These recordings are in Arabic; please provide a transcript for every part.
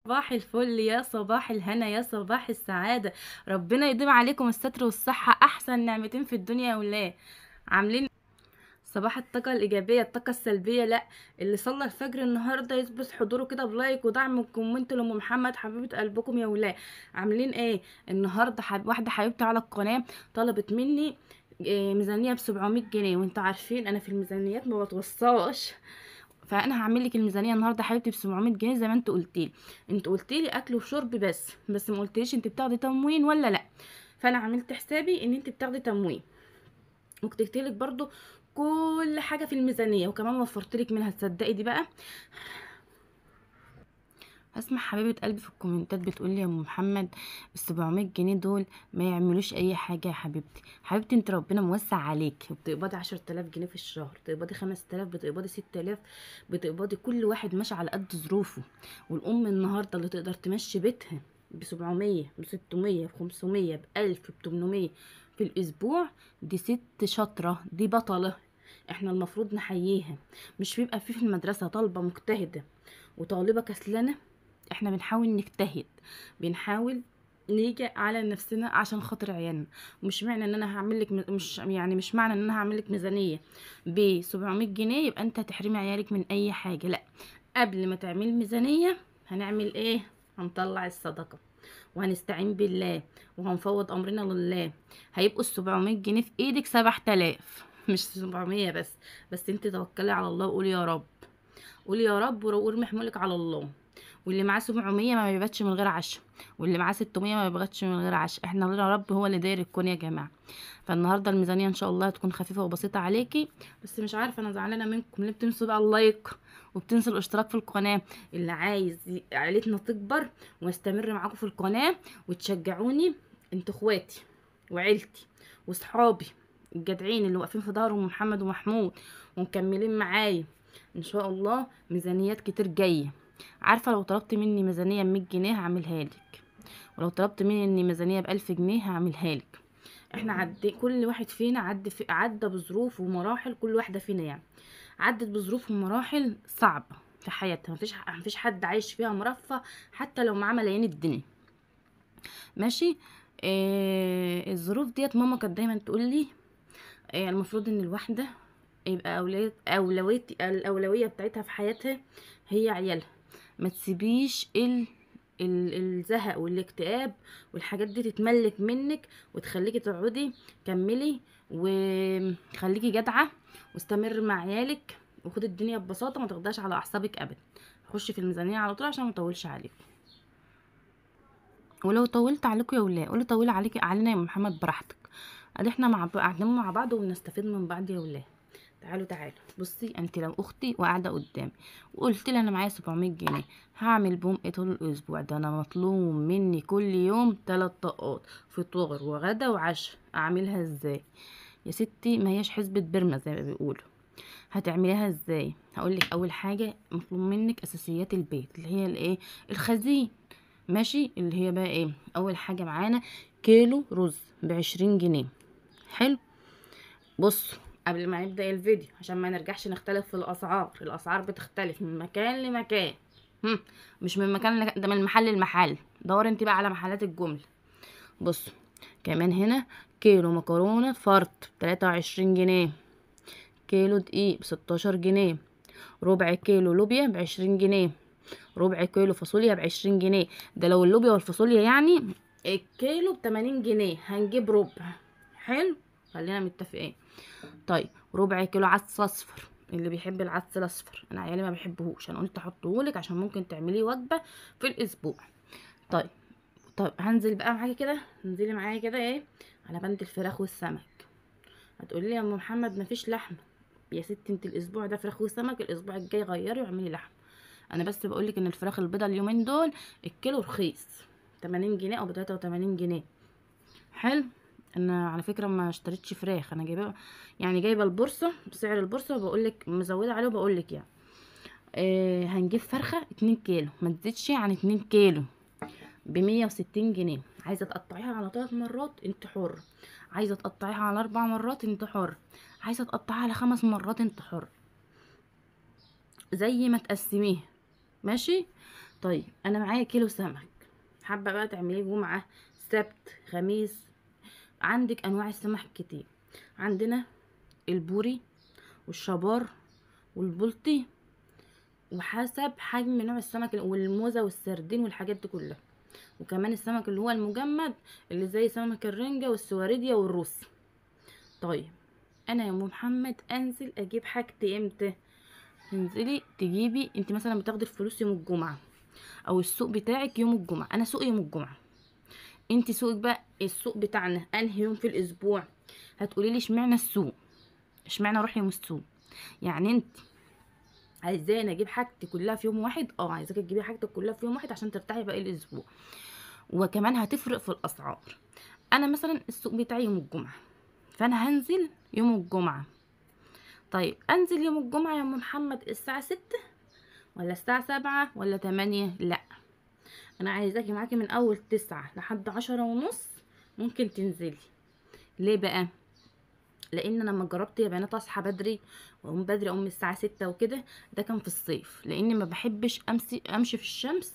صباح الفل، يا صباح الهنا، يا صباح السعادة. ربنا يديم عليكم الستر والصحة، أحسن نعمتين في الدنيا يا ولاد. عاملين صباح الطاقة الإيجابية، الطاقة السلبية لأ. اللي صلى الفجر النهاردة يثبت حضوره كده بلايك ودعم وكومنت لأم محمد حبيبة قلبكم يا ولاد. عاملين ايه النهاردة؟ واحدة حبيبتي على القناة طلبت مني ميزانية ب700 جنيه، وانتوا عارفين أنا في الميزانيات ما بتوصاش. فانا هعمل لك الميزانيه النهارده حبيبتي ب 700 جنيه زي ما انت قلتي لي. انت قلتي لي اكل وشرب بس ما قلتليش انت بتاخدي تموين ولا لا. فانا عملت حسابي ان انت بتاخدي تموين، وكتبت لك برضو كل حاجه في الميزانيه، وكمان وفرت لك منها. تصدقي دي بقى؟ اسمع حبيبه قلبي في الكومنتات بتقول لي يا ام محمد ال700 جنيه دول ما يعملوش اي حاجه. يا حبيبتي حبيبتي انت ربنا موسع عليك، وبتقبضي 10000 جنيه في الشهر، بتقبضي 5000، بتقبضي 6000، بتقبضي. كل واحد ماشي على قد ظروفه. والام النهارده اللي تقدر تمشي بيتها ب700 ب600 ب500 ب1000 ب800 في الاسبوع، دي ست شاطره، دي بطله. احنا المفروض نحييها. مش بيبقى في المدرسه طالبه مجتهده وطالبه كسلانه؟ احنا بنحاول نجتهد، بنحاول نيجي على نفسنا عشان خاطر عيالنا. مش معنى ان انا هعمل لك مش معنى ان انا هعمل لك ميزانيه ب 700 جنيه يبقى انت هتحرمي عيالك من اي حاجه. لا، قبل ما تعملي ميزانيه هنعمل ايه؟ هنطلع الصدقه، وهنستعين بالله، وهنفوض امرنا لله. هيبقوا ال700 جنيه في ايدك 7000، مش 700 بس. بس انت توكلي على الله وقولي يا رب. قولي يا رب وارمي حمولك على الله. واللي معاه 700 ما بيباتش من غير عشاء، واللي معاه 600 ما بيباتش من غير عشاء. احنا لنا رب هو اللي داير الكون يا جماعه. فالنهارده الميزانيه ان شاء الله هتكون خفيفه وبسيطه عليكي. بس مش عارفه، انا زعلانه منكم. ليه بتنسوا بقى اللايك وبتنسوا الاشتراك في القناه؟ اللي عايز عيلتنا تكبر واستمر معاكم في القناه وتشجعوني، انتوا اخواتي وعيلتي وصحابي الجدعين اللي واقفين في ظهرهم محمد ومحمود ومكملين معايا. ان شاء الله ميزانيات كتير جايه. عارفه لو طلبت مني ميزانيه ب100 جنيه هعملها لك، ولو طلبت مني ميزانيه ب1000 جنيه هعملها لك. احنا كل واحد فينا عدى بظروف ومراحل. كل واحده فينا يعني عدت بظروف ومراحل صعبه في حياتها. مفيش حد عايش فيها مرفه حتى لو معاه ملايين الدنيا. ماشي. الظروف ديت ماما كانت دايما تقول لي المفروض ان الواحده يبقى الاولويه بتاعتها في حياتها هي عيالها. ما تسيبيش الزهق والاكتئاب والحاجات دي تتملك منك وتخليكي تقعدي. كملي وخليكي جدعه واستمر مع عيالك، وخدي الدنيا ببساطه، ما تاخدهاش على اعصابك ابدا. خشي في الميزانيه على طول عشان ما اطولش عليكم. ولو طولت عليكم يا ولاد قولي طولي علينا يا محمد براحتك. ادي احنا قاعدين مع بعض وبنستفيد من بعض يا ولاد. تعالوا بصي، انت لو اختي وقاعده قدامي وقلت لي انا معايا 700 جنيه، هعمل بهم ايه طول الاسبوع؟ ده انا مطلوب مني كل يوم 3 طاقات، فطار وغدا وعشاء. اعملها ازاي يا ستي؟ ما هيش حسبة برمة زي ما بيقولوا. هتعمليها ازاي؟ هقولك. اول حاجه مطلوب منك اساسيات البيت اللي هي الايه؟ الخزين. ماشي. اللي هي بقى ايه؟ اول حاجه معانا كيلو رز ب20 جنيه. حلو. بص، قبل ما نبدأ الفيديو عشان ما نرجعش نختلف في الأسعار بتختلف من مكان لمكان. هم. مش من مكان ده من محل لمحل. دور انت بقى على محلات الجملة. بص، كمان هنا كيلو مكرونة فرط ب23 جنيه، كيلو دقيق ب16 جنيه، ربع كيلو لوبيا ب20 جنيه، ربع كيلو فاصوليا ب20 جنيه. ده لو اللوبيا والفاصوليا يعني الكيلو ب80 جنيه هنجيب ربع. حلو، خلينا متفقين. طيب ربع كيلو عدس اصفر. اللي بيحب العدس الاصفر، انا عيالي ما بيحبوهوش، انا قلت احطهولك عشان ممكن تعمليه وجبه في الاسبوع. طيب. هنزل بقى معاكي كده، انزلي معايا كده ايه على بند الفراخ والسمك. هتقولي لي يا ام محمد مفيش لحمه. يا ستي انت الاسبوع ده فراخ وسمك، الاسبوع الجاي غيري واعملي لحمه. انا بس بقولك ان الفراخ البيضه اليومين دول الكيلو رخيص 80 جنيه او ب 83 جنيه. حلو. انا على فكره ما اشتريتش فراخ، انا جايبه يعني جايبه البورصه بسعر البورصه، وبقول لك مزوده عليه وبقول لك يعني هنجيب فرخه 2 كيلو ما تزيدش عن 2 كيلو ب160 جنيه. عايزه تقطعيها على 3 مرات انت حر، عايزه تقطعيها على 4 مرات انت حر، عايزه تقطعيها على 5 مرات انت حر، زي ما تقسميها. ماشي. طيب انا معايا كيلو سمك، حابه بقى تعمليه جمعه، سبت، خميس. عندك انواع السمك كتير. عندنا البوري والشبار والبلطي، وحسب حجم نوع السمك، والموزه والسردين والحاجات دي كلها. وكمان السمك اللي هو المجمد، اللي زي سمك الرنجة والسواردية والروسي. طيب انا يا ام محمد انزل اجيب حاجتي امتى؟ تنزلي تجيبي انت مثلا بتاخدي الفلوس يوم الجمعة، او السوق بتاعك يوم الجمعة. انا سوق يوم الجمعة. انت سوقك بقى، السوق بتاعنا انهي يوم في الاسبوع؟ هتقولي لي اشمعنى السوق، اشمعنى اروح يوم السوق؟ يعني انت عايزاني اجيب حاجتي كلها في يوم واحد؟ عايزاكي تجيبي حاجتك كلها في يوم واحد عشان ترتاحي باقي الاسبوع. وكمان هتفرق في الاسعار. انا مثلا السوق بتاعي يوم الجمعة، فانا هنزل يوم الجمعة. طيب انزل يوم الجمعة يا ام محمد الساعة 6 ولا الساعة 7 ولا 8؟ لا، انا عايزاكي معاكي من اول 9 لحد 10:30 ممكن تنزلي. ليه بقى؟ لان انا لما جربت يا بنات اصحى بدري واقوم بدري، اقوم الساعة 6 وكده، ده كان في الصيف، لاني ما بحبش امشي في الشمس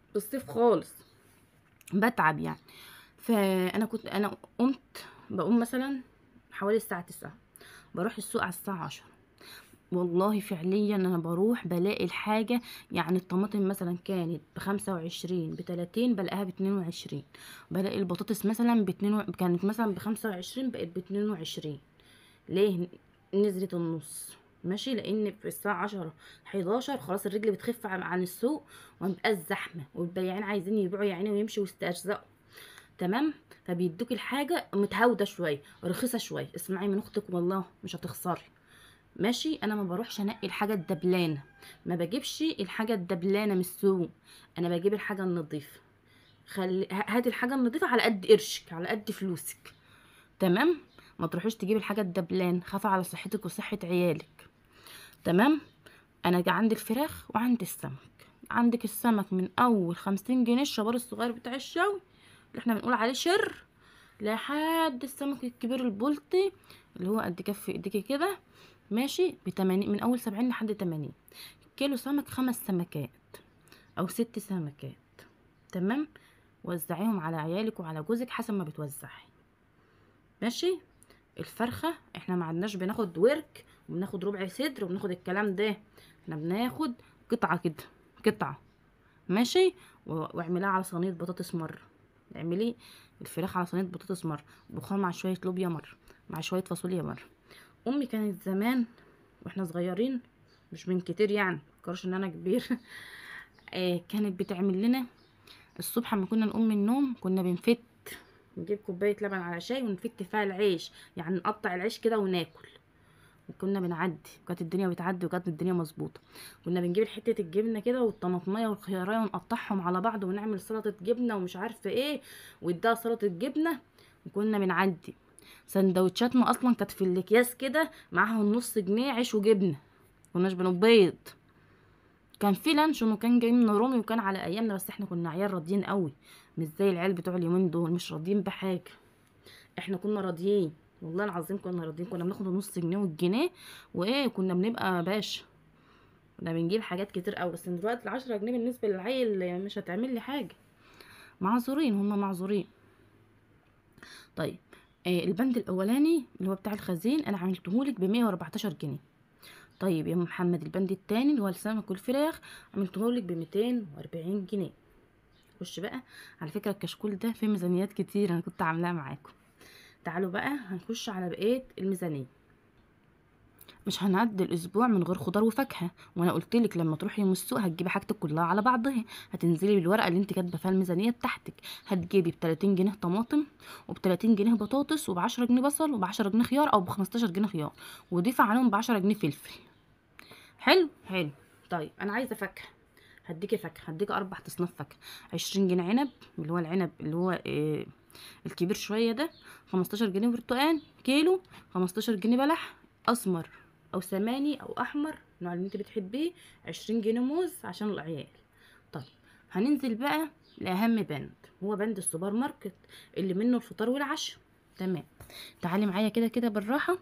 في الصيف خالص، بتعب يعني. انا قمت بقوم مثلا حوالي الساعة 9، بروح السوق على الساعة 10. والله فعليا انا بروح بلاقي الحاجة، يعني الطماطم مثلا كانت ب25 ب30 بلاقيها ب22. بلاقي البطاطس مثلا كانت مثلا ب25 بقت ب22. ليه؟ نزلت النص. ماشي، لان في الساعة 10 11 خلاص الرجل بتخف عن السوق، ومبقاش الزحمة، والبياعين عايزين يبيعوا يا عيني ويمشوا ويسترزقوا. تمام. فبيدوك الحاجة متهاودة شوية، رخيصة شوية. اسمعي من اختك والله مش هتخسري. ماشي. انا ما بروحش انقي الحاجه الدبلانه، ما بجيبش الحاجه الدبلانه من السوق، انا بجيب الحاجه النظيفه. هات الحاجه النظيفه على قد قرشك، على قد فلوسك. تمام. ما تروحيش تجيب الحاجه الدبلان، خافي على صحتك وصحه عيالك. تمام. انا عندي الفراخ وعندي السمك. عندك السمك من اول 50 جنيه، الشبار الصغير بتاع الشوي اللي احنا بنقول عليه شر، لحد السمك الكبير البلطي اللي هو قد كف ايديكي كده، ماشي، ب80، من اول 70 لحد 80. كيلو سمك 5 سمكات او 6 سمكات. تمام. وزعيهم على عيالك وعلى جوزك حسب ما بتوزعي. ماشي. الفرخة احنا ما عدناش بناخد ورك وبناخد ربع صدر وبناخد الكلام ده، احنا بناخد قطعة كده، قطعة. ماشي. واعمليها على صينية بطاطس مرة. اعملي الفراخ على صينية بطاطس مرة، بخار مع شوية لوبيا مرة، مع شوية فاصوليا مرة. امي كانت زمان واحنا صغيرين، مش من كتير يعني، مفكرش ان انا كبير كانت بتعمل لنا الصبح لما كنا نقوم من النوم، كنا نجيب كوبايه لبن على شاي ونفت فيها العيش، يعني نقطع العيش كده وناكل. وكنا بنعدي، وكانت الدنيا بتعدي، وكانت الدنيا مظبوطه. كنا بنجيب حته الجبنه كده والطماطميه والخياريه ونقطعهم على بعض ونعمل سلطه جبنه ومش عارفه ايه، واديها سلطه جبنه. وكنا بنعدي سندوتشاتنا اصلا كانت في الاكياس كده، معاها نص جنيه عيش وجبنه، كناش بنبيض. كان في لانشون وكان جاي من رومي وكان على ايامنا، بس احنا كنا عيال راضيين قوي، مش زي العيال بتوع اليومين دول مش راضيين بحاجه. احنا كنا راضيين، والله العظيم كنا راضيين، كنا بناخد النص جنيه والجنيه، وايه كنا بنبقى باشا. كنا بنجيب حاجات كتير قوي. بس دلوقتي ال10 جنيه بالنسبه للعيل مش هتعمل لي حاجه. معذورين، هم معذورين. طيب البند الاولاني اللي هو بتاع الخزين انا عملتهولك ب114 جنيه. طيب يا ام محمد البند التاني اللي هو السمك والفراخ عملتهولك ب240 جنيه. خش بقى. على فكره الكشكول ده فيه ميزانيات كتير انا كنت عاملاها معاكم. تعالوا بقى هنخش على بقيه الميزانيه. مش هنعدي الاسبوع من غير خضار وفاكهه، وانا قلت لك لما تروحي يوم السوق هتجيبي حاجتك كلها على بعضها. هتنزلي بالورقه اللي انت كاتبه فيها الميزانيه بتاعتك، هتجيبي ب30 جنيه طماطم، وب30 جنيه بطاطس، وب10 جنيه بصل، وب10 جنيه خيار، او ب15 جنيه خيار، وضيفي عليهم ب10 جنيه فلفل. حلو حلو. طيب انا عايزه فاكهه، هديكي فاكهه، هديكي 4 اصناف فاكهه. 20 جنيه عنب اللي هو العنب اللي هو الكبير شويه ده. 15 جنيه برتقان كيلو. 15 جنيه بلح اسمر او سماني او احمر، النوع اللي انت بتحبيه. 20 جنيه موز عشان العيال. طيب هننزل بقى لاهم بند، هو بند السوبر ماركت اللي منه الفطار والعشاء. تمام. تعالي معايا كده كده بالراحه.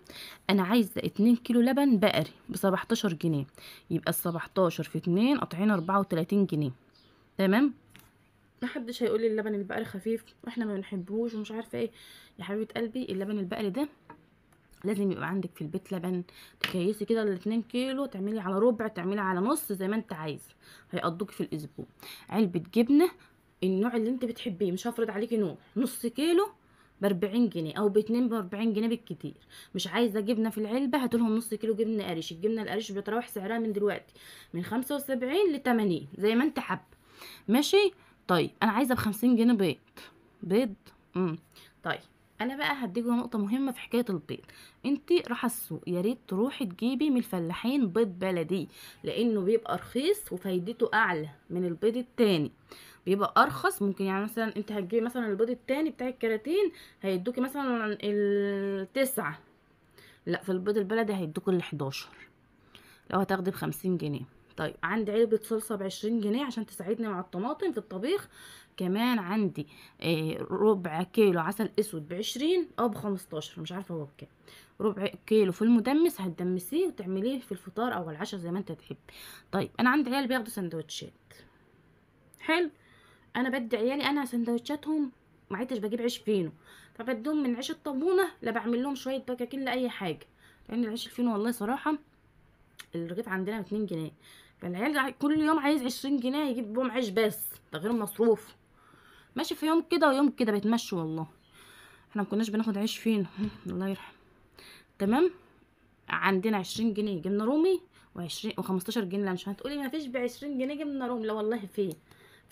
انا عايزه 2 كيلو لبن بقري ب 17 جنيه، يبقى ال 17 في 2 قاطعين 34 جنيه. تمام. محدش هيقول لي اللبن البقري خفيف واحنا ما بنحبوش ومش عارفه ايه. يا حبيبه قلبي، اللبن البقري ده لازم يبقى عندك في البيت لبن. تكيسي كده ال2 كيلو، تعملي على ربع، تعملي على نص، زي ما انت عايزه، هيقضوك في الاسبوع. علبه جبنه النوع اللي انت بتحبيه، مش هفرض عليكي نوع. نص كيلو ب40 جنيه او باتنين ب40 جنيه بالكتير. مش عايزه جبنه في العلبه، هاتولهم نص كيلو جبنه قريش. الجبنه القريش بتراوح سعرها من دلوقتي من 75 ل80، زي ما انت حابه. ماشي. طيب انا عايزه ب50 جنيه بيض. بيض. طيب انا بقى هديكوا نقطه مهمه في حكايه البيض. انتي رايحه السوق، يا ريت تروحي تجيبي من الفلاحين بيض بلدي، لانه بيبقى رخيص وفايدته اعلى من البيض التاني. بيبقى ارخص. ممكن يعني مثلا انت هتجيبي مثلا البيض التاني بتاع الكراتين هيدوكي مثلا ال9، لا في البيض البلدي هيدوكي ال11 لو هتاخدي ب50 جنيه. طيب عندي علبة صلصة ب20 جنيه عشان تساعدني مع الطماطم في الطبيخ. كمان عندي ربع كيلو عسل اسود ب20 او ب15، مش عارفة هو بكام. ربع كيلو فول مدمس هتدمسيه وتعمليه في الفطار او العشاء زي ما انت تحب. طيب انا عندي عيال بياخدوا سندوتشات. حلو. انا بدي عيالي انا سندوتشاتهم، ما عدتش بجيب عيش فينو، فبديهم من عيش الطابونه، لا بعمل لهم شويه بكاكين لاي حاجه. لان العيش الفينو والله صراحه الرغيف عندنا ب2 جنيه، فالعيال كل يوم عايز 20 جنيه يجيب بهم عيش، بس ده غير مصروف. ماشي، في يوم كده ويوم كده بيتمشوا والله. احنا مكناش بناخد عيش فينو الله يرحم. تمام. عندنا 20 جنيه جبنه رومي و15 جنيه لانشون. هتقولي ما فيش ب20 جنيه جبنه رومي، لا والله في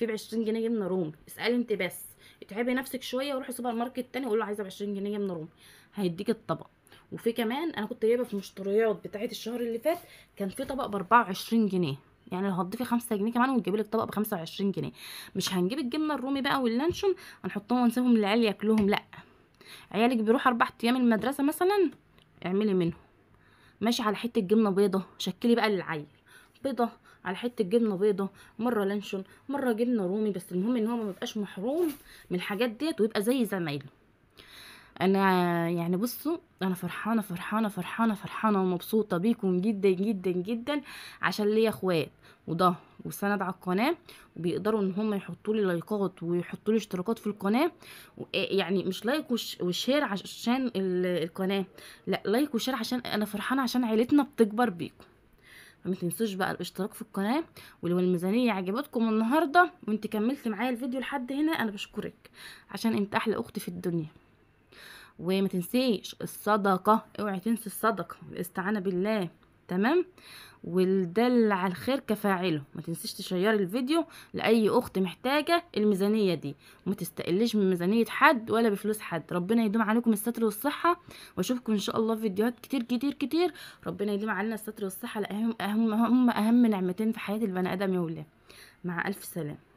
ب20 جنيه جبنه رومي. اسالي انت بس، اتعبي نفسك شويه وروحي سوبر ماركت تاني وقولي له عايزه ب20 جنيه جبنه رومي، هيديك الطبق. وفي كمان انا كنت جايبه في المشتريات بتاعه الشهر اللي فات، كان في طبق ب24 جنيه. يعني لو هتضيفي 5 جنيه كمان وتجيبي لك طبق ب25 جنيه. مش هنجيب الجبنه الرومي بقى واللانشون هنحطهم ونسيبهم للعيال ياكلوهم، لا. عيالك بيروحوا 4 ايام المدرسه مثلا، اعملي منهم. ماشي، على حته جبنه بيضه شكلي بقى للعيل. بيضه على حته جبنه بيضه، مره لانشون مره جبنه رومي، بس المهم ان هو ما يبقاش محروم من الحاجات ديت ويبقى زي زمايله. انا يعني بصوا، انا فرحانه فرحانه فرحانه فرحانه ومبسوطه بيكم جدا جدا جدا، عشان ليا اخوات وده وسند على القناه، وبيقدروا ان هم يحطوا لي لايكات ويحطوا لي اشتراكات في القناه. يعني مش لايك وشير عشان القناه، لا لايك وشير عشان انا فرحانه، عشان عيلتنا بتكبر بيكم. فما تنسوش بقى الاشتراك في القناه. ولو الميزانيه عجبتكم النهارده وانت كملت معايا الفيديو لحد هنا، انا بشكرك عشان انت احلى اخت في الدنيا. وما تنسيش الصدقة، اوعي تنسي الصدقة، الاستعانة بالله. تمام. والدل على الخير كفاعله. ما تنسيش تشيري الفيديو لأي أخت محتاجة الميزانية دي، وما تستقليش من ميزانية حد ولا بفلوس حد. ربنا يدوم عليكم الستر والصحة، واشوفكم ان شاء الله في فيديوهات كتير كتير كتير. ربنا يدوم علينا الستر والصحة، لأهم أهم نعمتين في حياة البني آدم يا ولاد. مع ألف سلامة.